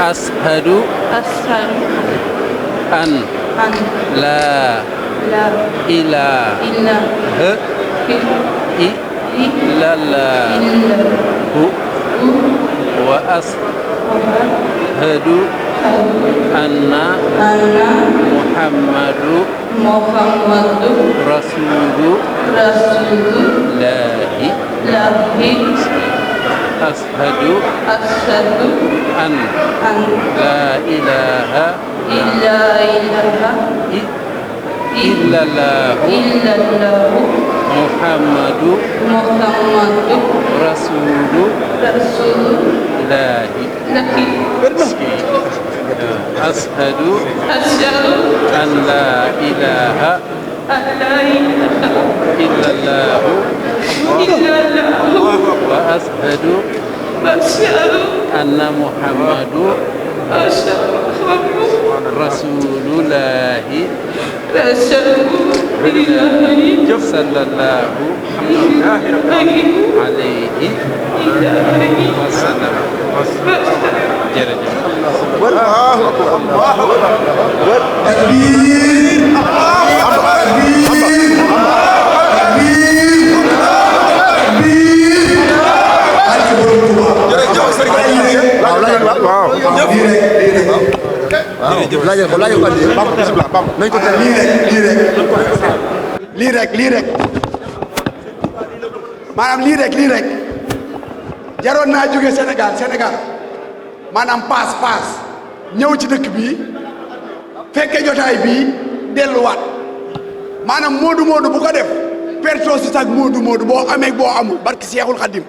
أشهد أن لا إله إلا الله وأشهد أن محمد رسول الله أشهد أن لا إله إلا الله محمد رسول الله أشهد أن لا إله إلا الله وأشهد أن محمد رسول الله صلى الله عليه وسلم jërëjëf Allahu akbar Allahu akbar takbir lii rek maanaam lii rek jaroon naa jóge Sénégal maanaam paas ñëw ci dëkk bii fekke jotaay bii delluwaat maanaam moodu bu ko def perto si sax moodu boo amee boo amul barki Seexul Xadim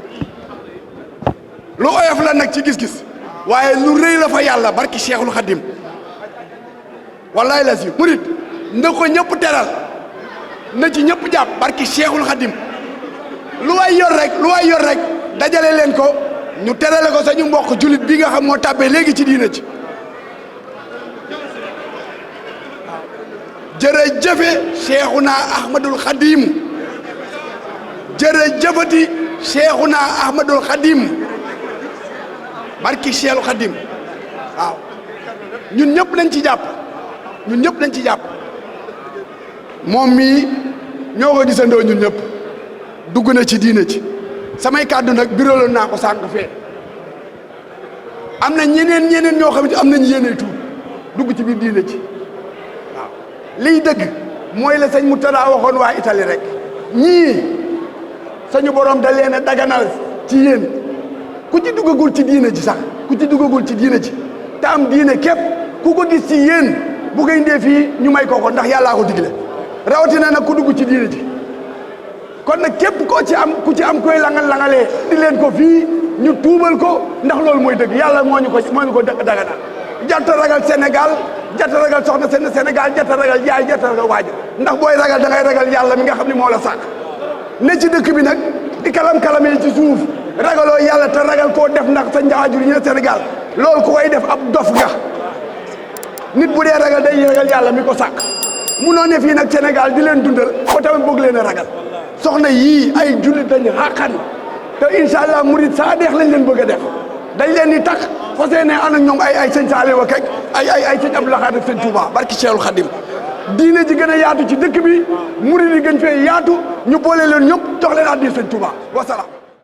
lu oyof la nag ci gis-gis waaye lu rëy la fa yàlla barki Seexul Xadim wallaay la si murit na ko ñëpp teral na ci ñëpp jàpp barki Seexul Xadim lu waay yor rek dajale leen ko ñu terale ko sañu mbokk julit bi nga xam moo tàbbee léegi ci diina ci jërëjëfe Seexuna Ahmadul Xadim jërëjëfati Seexuna Ahmadul Xadim barki Seexul Xadim waaw ñun ñëpp lañ ci jàpp moom mii ñoo ko gisandoo ñun ñëpp dugg na ci diina ci samay kàddu nag biraloon naa ko sànq fee am na ñeneen ñoo xamante am nañu yéene tuub dugg ci biir diina ci waaw liy dëgg mooy la sëñ Murtada waxoon waa Italie rek ñii sañu borom da leen a daganal ci yéen ku ci duggagul ci diina ci sax te am diine képp ku ko gis ci yéen bu koy indee fii ñu may ko ndax yàllaa ko digle rawatina nag ku dugg ci diina ci kon nag képp ku ci am koy langalee di leen ko fii ñu tuubal ko ndax loolu mooy dëgg yàlla moo ñu ko daganal jarta ragal Sénégal jarta ragal soxna Sénégal jarta ragal yaay jarta ragal waajur ndax booy ragal da ngay ragal yàlla mi nga xam ne moo la sàkk ne ci dëkk bi nag di kalam-kalamee ci suuf ragaloo yàlla te ragal koo def ndax sa njawaajur yi ne Sénégal loolu ku koy def ab dof nga nit bu dee ragal day ragal yàlla mi ko sàkk munoo ne fii nag Sénégal di leen dundal ba tamit bëgg leen a ragal soxna yii ay jullit dañu xàqan te incha allah murid saa deex lañ leen bëgg a def dañ leen di tax fas yéene ànd ak ñoom ay sëñ Saliou ak ay sëñ Abdou Lahad ak sëñ Touba barki Cheikhul Khadim diine ji gën a yaatu ci dëkk bi murid yi gën fee yaatu ñu boole leen ñëpp jox leen addi sëñ Touba wasalaam